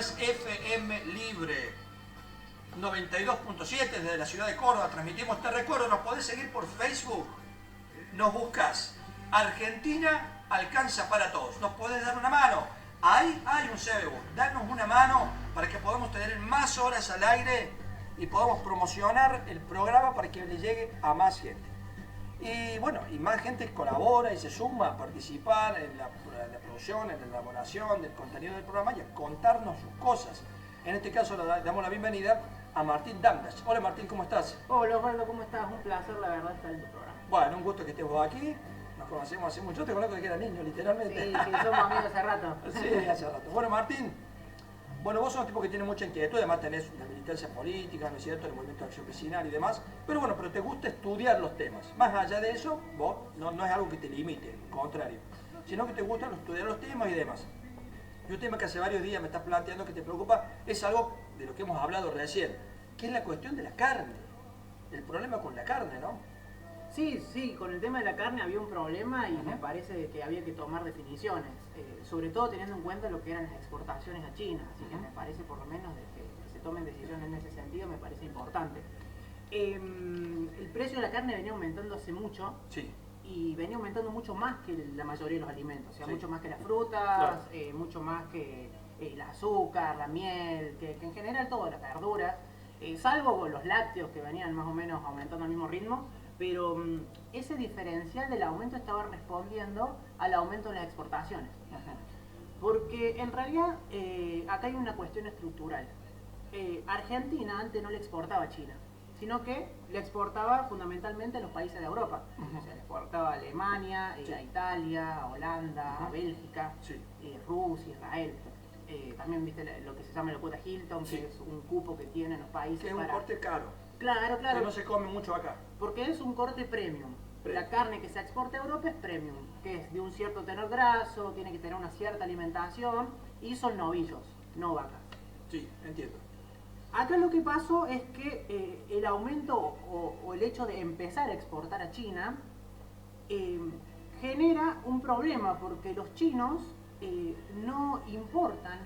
es FM Libre 92.7 desde la ciudad de Córdoba. Transmitimos, te recuerdo, nos podés seguir por Facebook. Nos buscas Argentina Alcanza para Todos. Nos podés dar una mano. Ahí hay un CBU. Danos una mano para que podamos tener más horas al aire y podamos promocionar el programa para que le llegue a más gente. Y bueno, y más gente colabora y se suma a participar en la producción, en la elaboración del contenido del programa y a contarnos sus cosas. En este caso le damos la bienvenida a Martín Damdash. Hola Martín, ¿cómo estás? Hola Osvaldo, ¿cómo estás? Un placer, la verdad, estar en tu programa. Bueno, un gusto que estés vos aquí. Nos conocemos hace mucho. Yo te conozco desde que era niño, literalmente. Sí, somos amigos hace rato. Sí, hace rato. Bueno, Martín, vos sos un tipo que tiene mucha inquietud, además tenés una militancia política, ¿no es cierto?, el movimiento de acción vecinal y demás, pero te gusta estudiar los temas. Más allá de eso, vos no es algo que te limite, al contrario, sino que te gusta estudiar los temas y demás. Y un tema que hace varios días me estás planteando que te preocupa es algo de lo que hemos hablado recién, que es la cuestión de la carne, el problema con la carne, ¿no? Sí, con el tema de la carne había un problema y me parece que había que tomar definiciones, sobre todo teniendo en cuenta lo que eran las exportaciones a China, así que me parece por lo menos de que se tomen decisiones en ese sentido, me parece importante. El precio de la carne venía aumentando hace mucho. Sí. Y venía aumentando mucho más que la mayoría de los alimentos, o sea, sí, mucho más que las frutas, claro, mucho más que el azúcar, la miel, que en general todas las verduras, salvo los lácteos que venían más o menos aumentando al mismo ritmo, pero ese diferencial del aumento estaba respondiendo al aumento en las exportaciones. Porque en realidad acá hay una cuestión estructural. Argentina antes no le exportaba a China, sino que le exportaba fundamentalmente a los países de Europa. O sea, le exportaba a Alemania, a Italia, a Holanda, a Bélgica, Rusia, Israel. También viste lo que se llama la cuota Hilton, que es un cupo que tienen los países. Que es un corte caro. Claro. Que no se come mucho acá. Porque es un corte premium. La carne que se exporta a Europa es premium, que es de un cierto tenor graso, tiene que tener una cierta alimentación y son novillos, no vacas. Sí, entiendo. Acá lo que pasó es que el aumento o el hecho de empezar a exportar a China genera un problema porque los chinos no importan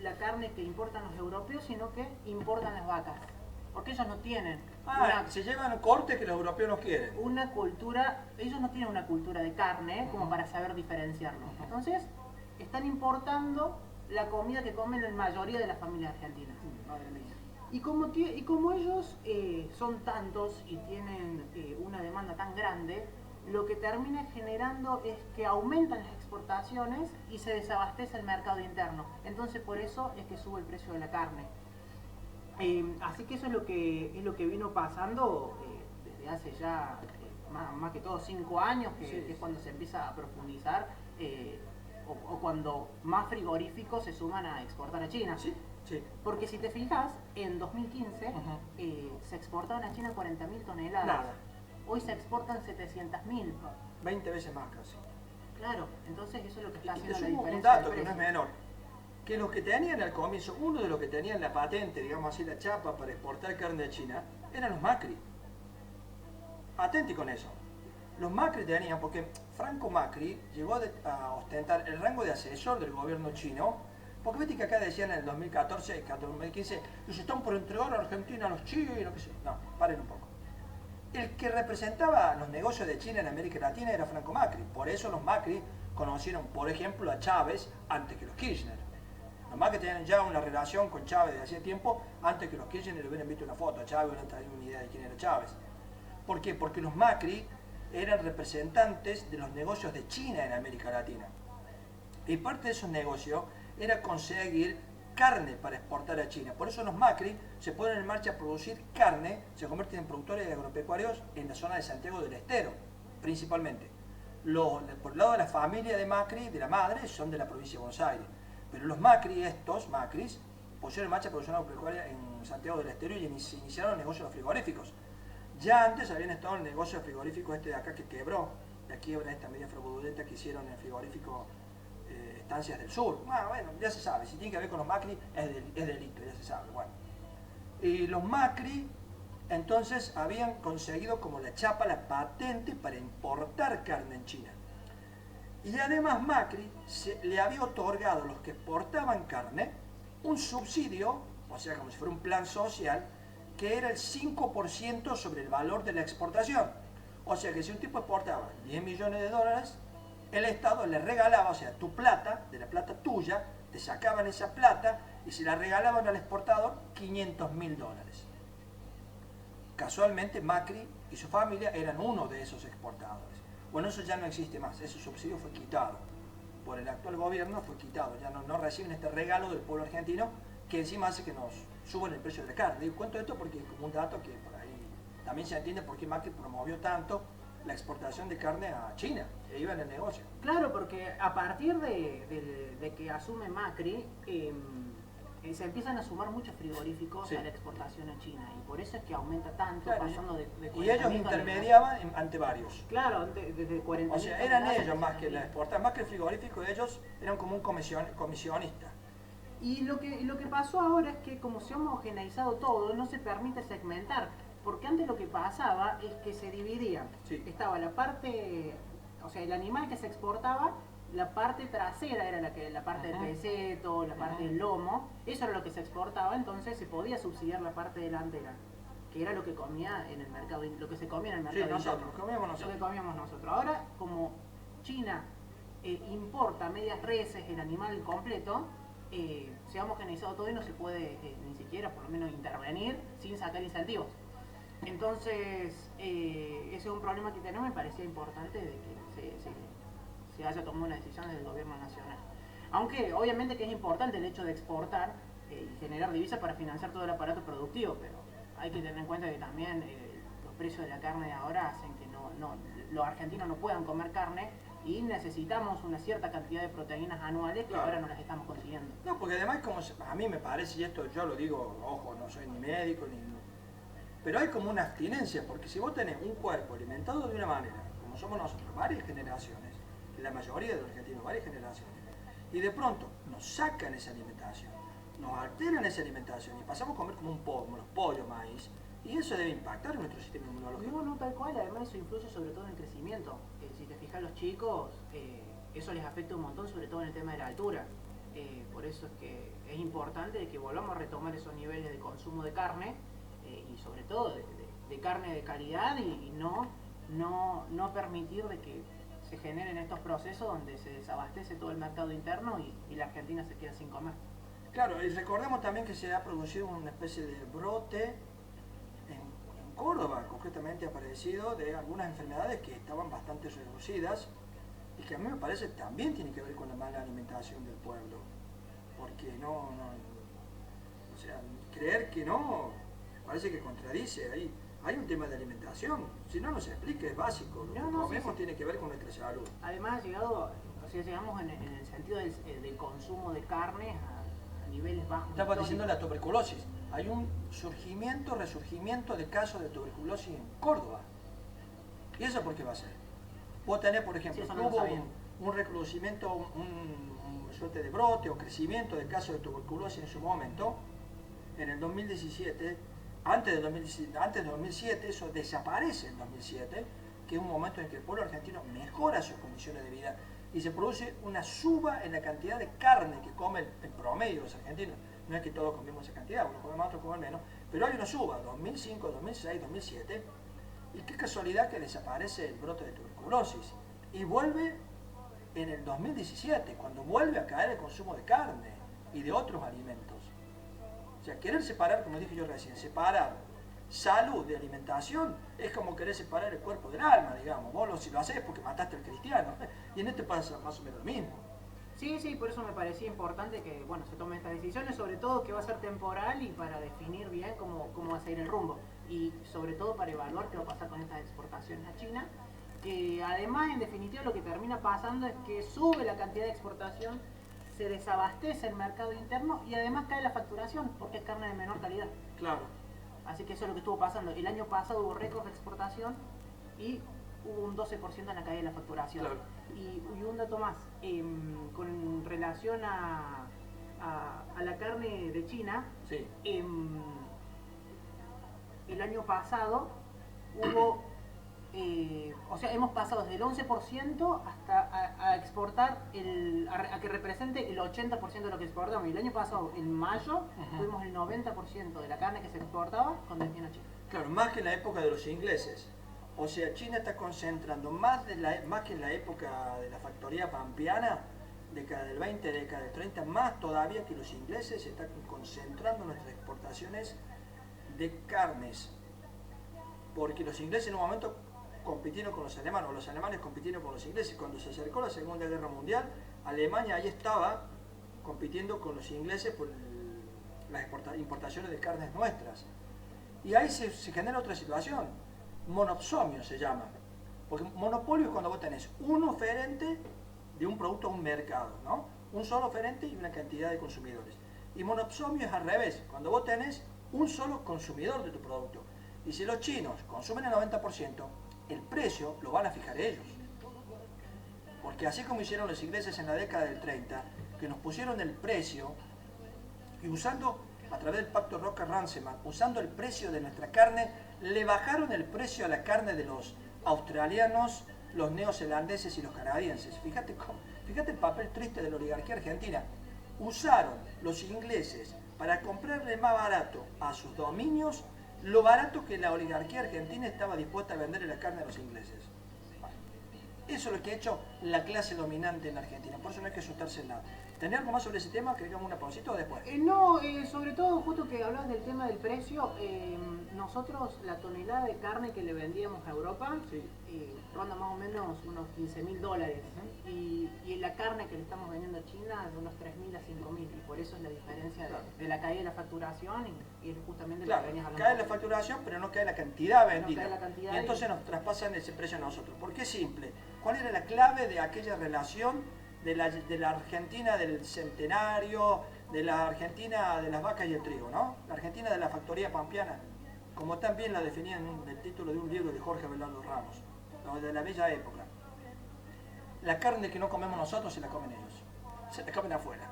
la carne que importan los europeos, sino que importan las vacas. Porque ellos no tienen se llevan cortes que los europeos no quieren. Una cultura, ellos no tienen una cultura de carne como para saber diferenciarlo. Entonces, están importando la comida que comen la mayoría de las familias argentinas. Y como ellos son tantos y tienen una demanda tan grande, lo que termina generando es que aumentan las exportaciones y se desabastece el mercado interno. Entonces por eso es que sube el precio de la carne. Así que eso es lo que vino pasando desde hace ya más que todo 5 años, que es cuando se empieza a profundizar, o cuando más frigoríficos se suman a exportar a China. Sí. Porque si te fijas, en 2015 se exportaban a China 40.000 toneladas. Nada. Hoy se exportan 700.000. 20 veces más casi. Claro, entonces eso es lo que está haciendo la diferencia. Un diferencia. dato que no es menor. Que los que tenían al comienzo, uno de los que tenían la patente, digamos así, la chapa para exportar carne de China, eran los Macri. Atenti con eso. Los Macri tenían, porque Franco Macri llegó a ostentar el rango de asesor del gobierno chino, porque viste que acá decían en el 2014, 2015, ellos están por entregar a Argentina a los chinos, qué sé. No, paren un poco. El que representaba los negocios de China en América Latina era Franco Macri. Por eso los Macri conocieron, por ejemplo, a Chávez antes que los Kirchner. Los Macri tenían ya una relación con Chávez de hace tiempo, antes que los Kirchner le hubieran visto una foto a Chávez, hubieran tenido una idea de quién era Chávez. ¿Por qué? Porque los Macri eran representantes de los negocios de China en América Latina. Y parte de esos negocios era conseguir carne para exportar a China. Por eso los Macri se ponen en marcha a producir carne, se convierten en productores agropecuarios en la zona de Santiago del Estero, principalmente. Por el lado de la familia de Macri, de la madre, son de la provincia de Buenos Aires. Pero los Macri, estos Macris, pusieron en marcha producción agropecuaria en Santiago del Estero y iniciaron el negocio de los frigoríficos. Ya antes habían estado en el negocio de frigorífico este de acá que quebró, la quiebra esta media fraudulenta que hicieron en el frigorífico Estancias del Sur. Bueno, ya se sabe, si tiene que ver con los Macri es delito, ya se sabe. Bueno. Y los Macri entonces habían conseguido como la chapa, la patente para importar carne en China. Y además Macri le había otorgado a los que exportaban carne un subsidio, o sea, como si fuera un plan social, que era el 5% sobre el valor de la exportación. O sea que si un tipo exportaba 10 millones de dólares, el Estado le regalaba, o sea, tu plata, de la plata tuya, te sacaban esa plata y se la regalaban al exportador 500.000 dólares. Casualmente Macri y su familia eran uno de esos exportadores. Bueno, eso ya no existe más, ese subsidio fue quitado. Por el actual gobierno fue quitado, ya no reciben este regalo del pueblo argentino que encima hace que nos suban el precio de la carne. Digo, cuento esto porque es como un dato que por ahí también se entiende por qué Macri promovió tanto la exportación de carne a China, que iba en el negocio. Claro, porque a partir de que asume Macri, se empiezan a sumar muchos frigoríficos Sí. a la exportación a China y por eso es que aumenta tanto, Claro, pasando de y ellos 40.000 intermediaban ante varios. Claro, desde 40.000 O sea, eran toneladas ellos a más que la 60.000. exportación, más que el frigorífico, ellos eran como un comisionista. Y lo que pasó ahora es que como se ha homogeneizado todo, no se permite segmentar. Porque antes lo que pasaba es que se dividía. Sí. Estaba la parte, o sea, el animal que se exportaba, la parte trasera era la parte del peseto, la parte del lomo, eso era lo que se exportaba, entonces se podía subsidiar la parte delantera, que era lo que comía en el mercado, lo que se comía en el mercado Sí, nosotros, interno, comíamos lo nosotros. que comíamos nosotros. Ahora, como China importa medias reses, el animal completo, se ha homogeneizado todo y no se puede ni siquiera, por lo menos, intervenir sin sacar incentivos. Entonces, ese es un problema que tenemos. Me parecía importante de que se haya tomado una decisión desde el gobierno nacional. Aunque obviamente que es importante el hecho de exportar y generar divisas para financiar todo el aparato productivo, pero hay que tener en cuenta que también los precios de la carne de ahora hacen que los argentinos no puedan comer carne y necesitamos una cierta cantidad de proteínas anuales que Claro. ahora no las estamos consiguiendo. No, porque además, a mí me parece, y esto yo lo digo, ojo, no soy ni médico, pero hay como una abstinencia, porque si vos tenés un cuerpo alimentado de una manera, como somos nosotros, varias generaciones, la mayoría de los argentinos, varias generaciones, y de pronto nos sacan esa alimentación, nos alteran esa alimentación y pasamos a comer como como los pollos, maíz, y eso debe impactar en nuestro sistema inmunológico. No, tal cual, además eso influye sobre todo en el crecimiento. Si te fijas los chicos, eso les afecta un montón, sobre todo en el tema de la altura. Por eso es que es importante que volvamos a retomar esos niveles de consumo de carne y sobre todo de carne de calidad y no permitir de que se generen estos procesos donde se desabastece todo el mercado interno y la Argentina se queda sin comer. Claro, y recordemos también que se ha producido una especie de brote en Córdoba, concretamente aparecido de algunas enfermedades que estaban bastante reducidas y que a mí me parece también tiene que ver con la mala alimentación del pueblo, porque o sea, creer que no, parece que contradice ahí. Hay un tema de alimentación, si no se explica, es básico, lo que comemos Sí. tiene que ver con nuestra salud. Además llegamos en el sentido del consumo de carne a niveles bajos. Estaba diciendo la tuberculosis. Hay un resurgimiento de casos de tuberculosis en Córdoba. ¿Y eso por qué va a ser? Vos tenés, por ejemplo, Sí, eso no lo hubo sabía. un recrudecimiento, un suerte de brote o crecimiento de casos de tuberculosis en su momento, en el 2017, antes del 2007, eso desaparece en 2007, que es un momento en que el pueblo argentino mejora sus condiciones de vida y se produce una suba en la cantidad de carne que comen en promedio los argentinos. No es que todos comemos esa cantidad, unos comen más, otros comen menos, pero hay una suba, 2005, 2006, 2007, y qué casualidad que desaparece el brote de tuberculosis y vuelve en el 2017, cuando vuelve a caer el consumo de carne y de otros alimentos. O sea, querer separar, como dije yo recién, separar salud de alimentación es como querer separar el cuerpo del alma, digamos. Vos si lo haces es porque mataste al cristiano. Y en este pasa más o menos lo mismo. Sí, por eso me parecía importante que se tomen estas decisiones, sobre todo que va a ser temporal y para definir bien cómo va a seguir el rumbo. Y sobre todo para evaluar qué va a pasar con estas exportaciones a China. Además, en definitiva, lo que termina pasando es que sube la cantidad de exportación, se desabastece el mercado interno y además cae la facturación porque es carne de menor calidad. Claro. Así que eso es lo que estuvo pasando. El año pasado hubo récord de exportación y hubo un 12% en la caída de la facturación. Claro. Y un dato más, con relación a la carne de China, Sí. El año pasado hubo o sea, hemos pasado desde el 11% hasta a exportar, a que represente el 80% de lo que exportamos. Y el año pasado, en mayo, tuvimos el 90% de la carne que se exportaba con destino a China. Claro, más que en la época de los ingleses. O sea, China está concentrando más que en la época de la factoría pampeana, década del 20, década del 30, más todavía que los ingleses, se están concentrando nuestras exportaciones de carnes. Porque los ingleses en un momento compitieron con los alemanes, o los alemanes compitieron con los ingleses. Cuando se acercó la Segunda Guerra Mundial, Alemania ahí estaba compitiendo con los ingleses por las importaciones de carnes nuestras. Y ahí se genera otra situación, monopsomio se llama. Porque monopolio es cuando vos tenés un oferente de un producto a un mercado, ¿no? Un solo oferente y una cantidad de consumidores. Y monopsomio es al revés, cuando vos tenés un solo consumidor de tu producto. Y si los chinos consumen el 90%, el precio lo van a fijar ellos. Porque así como hicieron los ingleses en la década del 30, que nos pusieron el precio, y usando, a través del pacto Roca-Ranseman, usando el precio de nuestra carne, le bajaron el precio a la carne de los australianos, los neozelandeses y los canadienses. Fíjate el papel triste de la oligarquía argentina. Usaron los ingleses para comprarle más barato a sus dominios lo barato que la oligarquía argentina estaba dispuesta a venderle la carne a los ingleses. Eso es lo que ha hecho la clase dominante en Argentina, por eso no hay que asustarse en nada. ¿Tenés algo más sobre ese tema? ¿Querés una pausita o después? No, sobre todo, justo que hablas del tema del precio, nosotros la tonelada de carne que le vendíamos a Europa ronda más o menos unos $15.000. Y la carne que le estamos vendiendo a China de unos 3.000 a 5.000. Y por eso es la diferencia de la caída de la facturación y es justamente lo que venías hablando. Cae la facturación, pero no cae la cantidad vendida. No cae la cantidad y entonces nos traspasan ese precio a nosotros. ¿Por qué simple? ¿Cuál era la clave de aquella relación de la Argentina del centenario, de la Argentina de las vacas y el trigo, ¿no? La Argentina de la factoría pampeana, como también la definía en el título de un libro de Jorge Abelardo Ramos, ¿no? De la bella época. La carne que no comemos nosotros se la comen ellos, se la comen afuera.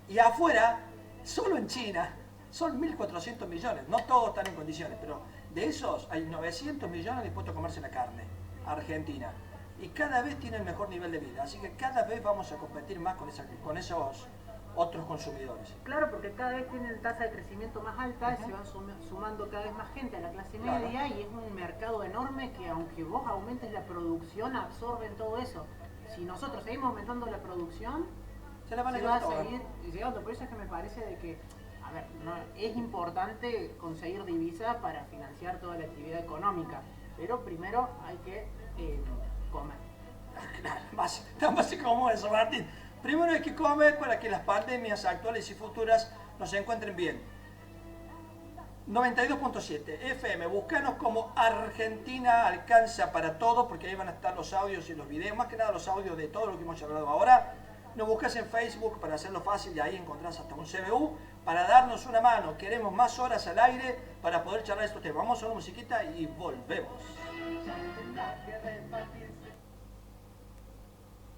Y afuera, solo en China, son 1.400 millones, no todos están en condiciones, pero de esos hay 900 millones dispuestos a comerse la carne, Argentina. Y cada vez tienen mejor nivel de vida, así que cada vez vamos a competir más con esos otros consumidores. Claro, porque cada vez tienen tasa de crecimiento más alta, se van sumando cada vez más gente a la clase media y es un mercado enorme que aunque vos aumentes la producción, absorben todo eso. Si nosotros seguimos aumentando la producción, se va a seguir llegando. Por eso es que me parece de que, a ver, es importante conseguir divisas para financiar toda la actividad económica, pero primero hay que comer. Claro, tan básico como eso, Martín. Primero hay que comer para que las pandemias actuales y futuras nos encuentren bien. 92.7 FM, buscanos como Argentina Alcanza para Todo, porque ahí van a estar los audios y los videos, más que nada los audios de todo lo que hemos hablado ahora. Nos buscas en Facebook para hacerlo fácil y ahí encontrás hasta un CBU para darnos una mano. Queremos más horas al aire para poder charlar estos temas. Vamos a una musiquita y volvemos.